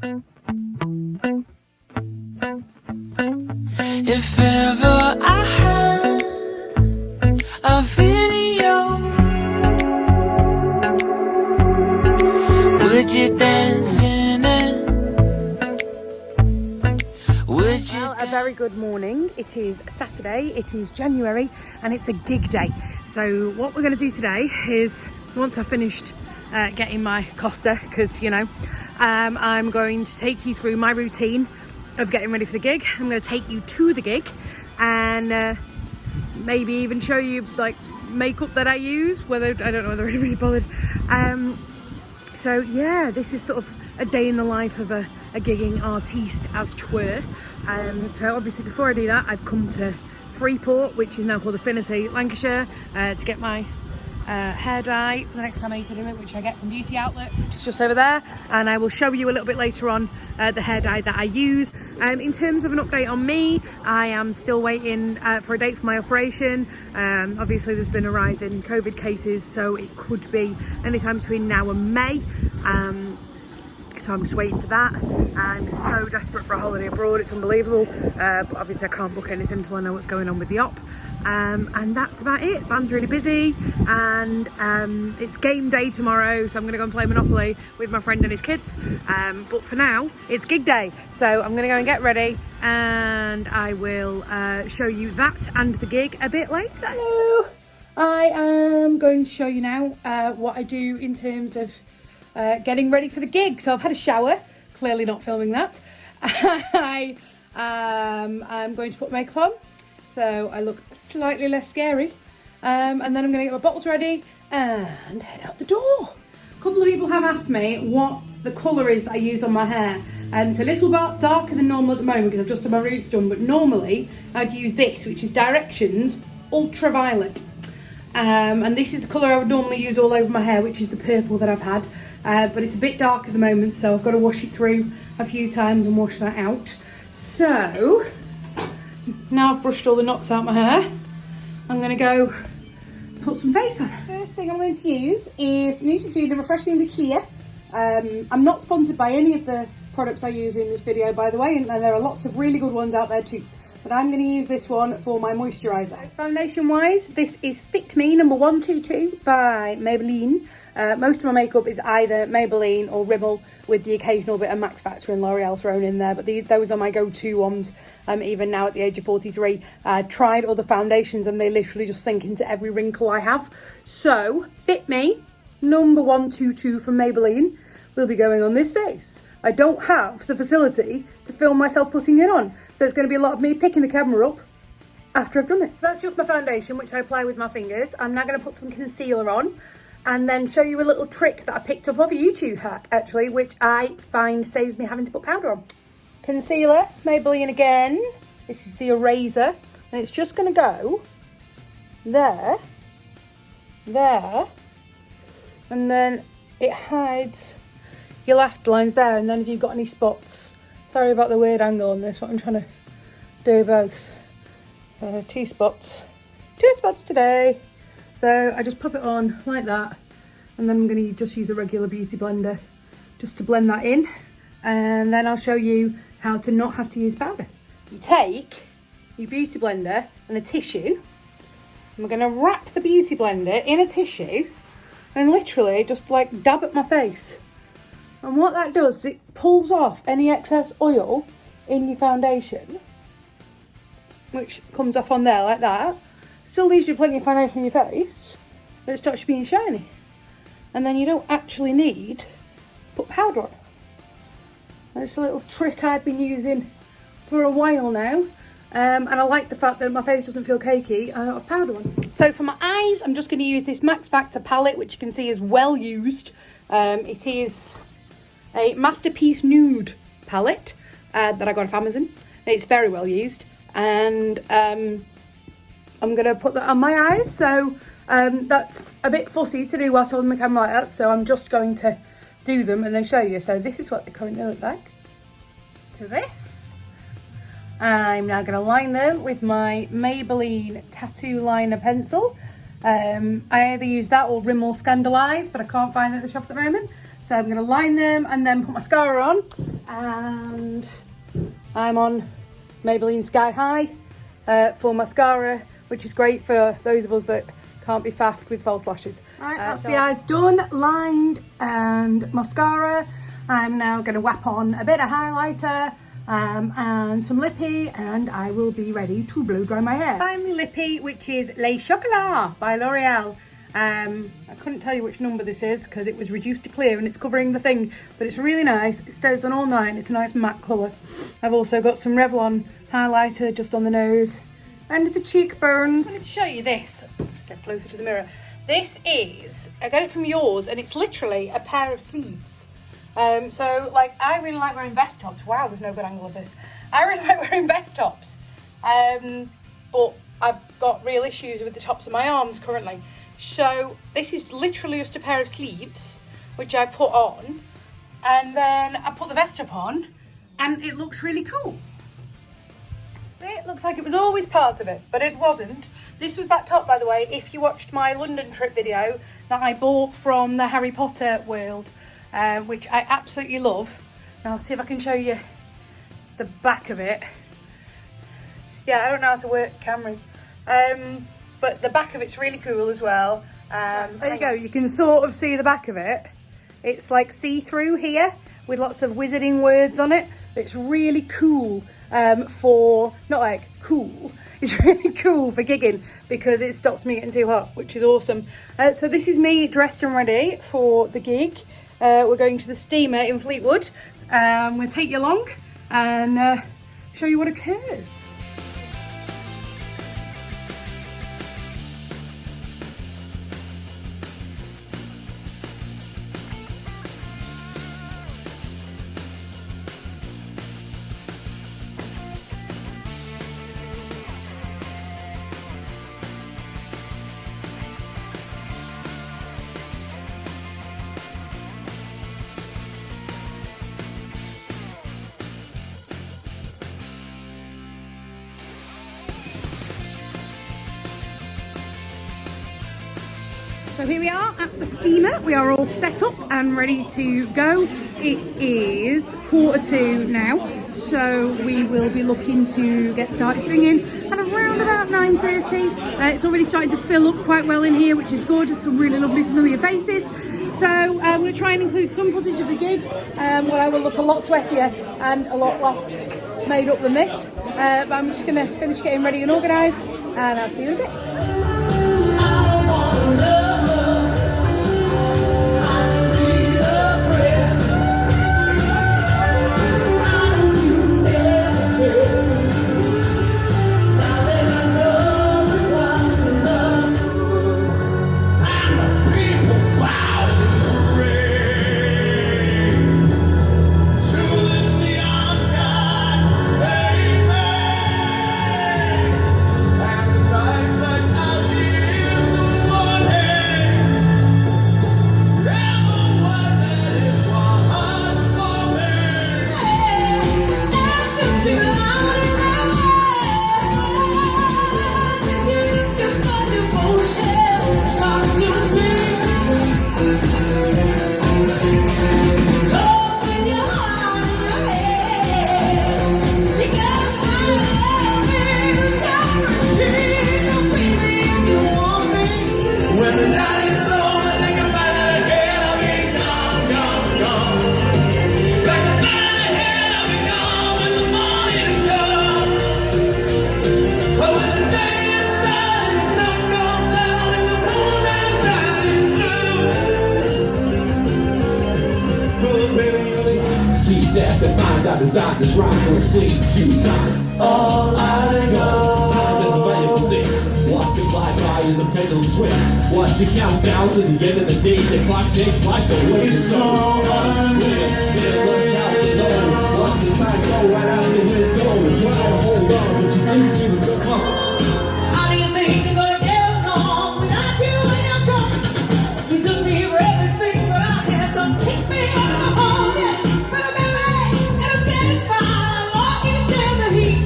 If ever I had a video, would you dance in it? Would you? Well, a very good morning. It is Saturday, it is January, and it's a gig day. So what we're going to do today is, once I've finished getting my Costa, because, you know, I'm going to take you through my routine of getting ready for the gig. I'm going to take you to the gig and maybe even show you like makeup that I use, whether I don't know whether anybody's bothered. So yeah, this is sort of a day in the life of a gigging artiste, as 'twere. So obviously before I do that, I've come to Freeport, which is now called Affinity, Lancashire, to get my hair dye for the next time I need to do it, which I get from Beauty Outlet, which is just over there, and I will show you a little bit later on the hair dye that I use. In terms of an update on me, I am still waiting for a date for my operation. Obviously there's been a rise in COVID cases, so it could be anytime between now and May. So I'm just waiting for that. I'm so desperate for a holiday abroad, it's unbelievable. But obviously I can't book anything until I know what's going on with the op. And that's about it. Van's really busy, and it's game day tomorrow, so I'm going to go and play Monopoly with my friend and his kids. But for now, it's gig day, so I'm going to go and get ready, and I will show you that and the gig a bit later. Hello. I am going to show you now what I do in terms of getting ready for the gig. So I've had a shower, clearly not filming that. I'm going to put makeup on, so I look slightly less scary, and then I'm going to get my bottles ready and head out the door. A couple of people have asked me what the colour is that I use on my hair. It's a little bit darker than normal at the moment because I've just had my roots done, but normally I'd use this, which is Directions Ultraviolet. And this is the colour I would normally use all over my hair, which is the purple that I've had. But it's a bit dark at the moment, so I've got to wash it through a few times and wash that out. So now I've brushed all the knots out my hair, I'm going to go put some face on. First thing I'm going to use is Neutrogena Refreshingly Clear. I'm not sponsored by any of the products I use in this video, by the way, and there are lots of really good ones out there too. But I'm going to use this one for my moisturiser. Foundation wise, this is Fit Me number 122 by Maybelline. Most of my makeup is either Maybelline or Rimmel, with the occasional bit of Max Factor and L'Oreal thrown in there. But those are my go-to ones, even now at the age of 43. I've tried other foundations and they literally just sink into every wrinkle I have. So, Fit Me number 122 from Maybelline will be going on this face. I don't have the facility to film myself putting it on, so it's going to be a lot of me picking the camera up after I've done it. So that's just my foundation, which I apply with my fingers. I'm now going to put some concealer on and then show you a little trick that I picked up off a YouTube hack, actually, which I find saves me having to put powder on. Concealer, Maybelline again. This is the eraser, and it's just going to go there, there, and then it hides your laughed lines there, and then if you've got any spots, sorry about the weird angle on this, but I'm trying to do both. Two spots today. So I just pop it on like that, and then I'm going to just use a regular beauty blender just to blend that in, and then I'll show you how to not have to use powder. You take your beauty blender and a tissue, and we're going to wrap the beauty blender in a tissue and literally just like dab at my face. And what that does is it pulls off any excess oil in your foundation, which comes off on there like that. Still leaves you plenty of foundation on your face, but it starts being shiny. And then you don't actually need to put powder on. And it's a little trick I've been using for a while now. And I like the fact that my face doesn't feel cakey. I don't have powder on. So for my eyes, I'm just going to use this Max Factor palette, which you can see is well used. It is a Masterpiece Nude palette that I got off Amazon. It's very well used, and I'm going to put that on my eyes. So that's a bit fussy to do whilst holding the camera like that, so I'm just going to do them and then show you. So this is what they currently look like. To this, I'm now going to line them with my Maybelline Tattoo Liner Pencil. I either use that or Rimmel Scandalise, but I can't find it at the shop at the moment. So I'm going to line them and then put mascara on, and I'm on Maybelline Sky High for mascara, which is great for those of us that can't be faffed with false lashes. Right, that's the eyes done, lined, and mascara. I'm now going to whap on a bit of highlighter and some lippy, and I will be ready to blow dry my hair. Finally lippy, which is Les Chocolat by L'Oreal. I couldn't tell you which number this is because it was reduced to clear and it's covering the thing, but it's really nice. It stays on all night and it's a nice matte colour. I've also got some Revlon highlighter just on the nose and the cheekbones. I wanted to show you this. Step closer to the mirror. This is, I got it from yours, and it's literally a pair of sleeves. So like, I really like wearing vest tops. Wow, there's no good angle of this. I really like wearing vest tops, but I've got real issues with the tops of my arms currently. So this is literally just a pair of sleeves, which I put on, and then I put the vest up on, and it looks really cool. It looks like it was always part of it, but it wasn't. This was that top, by the way, if you watched my London trip video that I bought from the Harry Potter world, which I absolutely love. Now I'll see if I can show you the back of it. Yeah, I don't know how to work cameras. But the back of it's really cool as well. There you go, you can sort of see the back of it. It's like see-through here with lots of wizarding words on it. It's really cool for, not like cool, it's really cool for gigging because it stops me getting too hot, which is awesome. So this is me dressed and ready for the gig. We're going to the steamer in Fleetwood. I'm going to take you along and show you what occurs. So here we are at the steamer. We are all set up and ready to go. It is 1:45 now, so we will be looking to get started singing at around about 9:30. It's already starting to fill up quite well in here, which is good. There's some really lovely familiar faces. So I'm going to try and include some footage of the gig, where I will look a lot sweatier and a lot less made up than this. But I'm just going to finish getting ready and organised, and I'll see you in a bit. I designed this rhyme for its fleeting to design. All I know, time is a valuable thing. Watch it fly by as a pendulum swings. Watch it count down to the end of the day. The clock takes life away. It's so unreal. Look out the door. Watch the time go right out the window. Try to hold on, but you think you would go on. How do you think you're gonna get along without you when you're gone? You took me for everything that I had. Don't keep me out of my home, yeah. But I'm happy and I'm satisfied. I'm walking to stand the heat.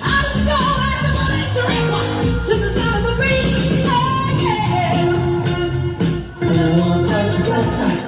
Out of the door, out of the money, to the sound of the beat. Oh, yeah. No one but you last night.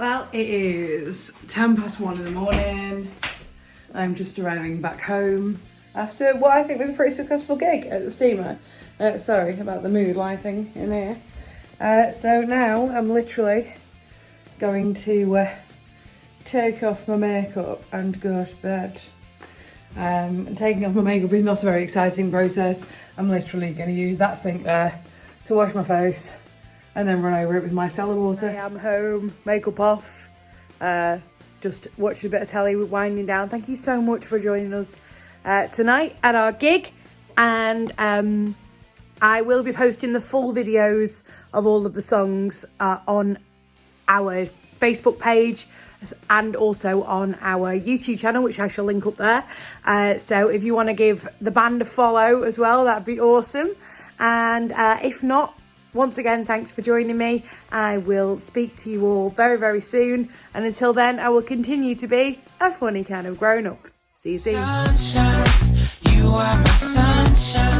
Well, it is 1:10 in the morning. I'm just arriving back home after what I think was a pretty successful gig at the steamer. Sorry about the mood lighting in here. So now I'm literally going to take off my makeup and go to bed. And taking off my makeup is not a very exciting process. I'm literally going to use that sink there to wash my face and then run over it with my cellar water. I am home, makeup off, just watching a bit of telly, winding down. Thank you so much for joining us tonight at our gig, and I will be posting the full videos of all of the songs on our Facebook page and also on our YouTube channel, which I shall link up there. So if you want to give the band a follow as well, that'd be awesome. And if not, once again, thanks for joining me. I will speak to you all very, very soon. And until then, I will continue to be a funny kind of grown-up. See you soon. Sunshine, you are my sunshine.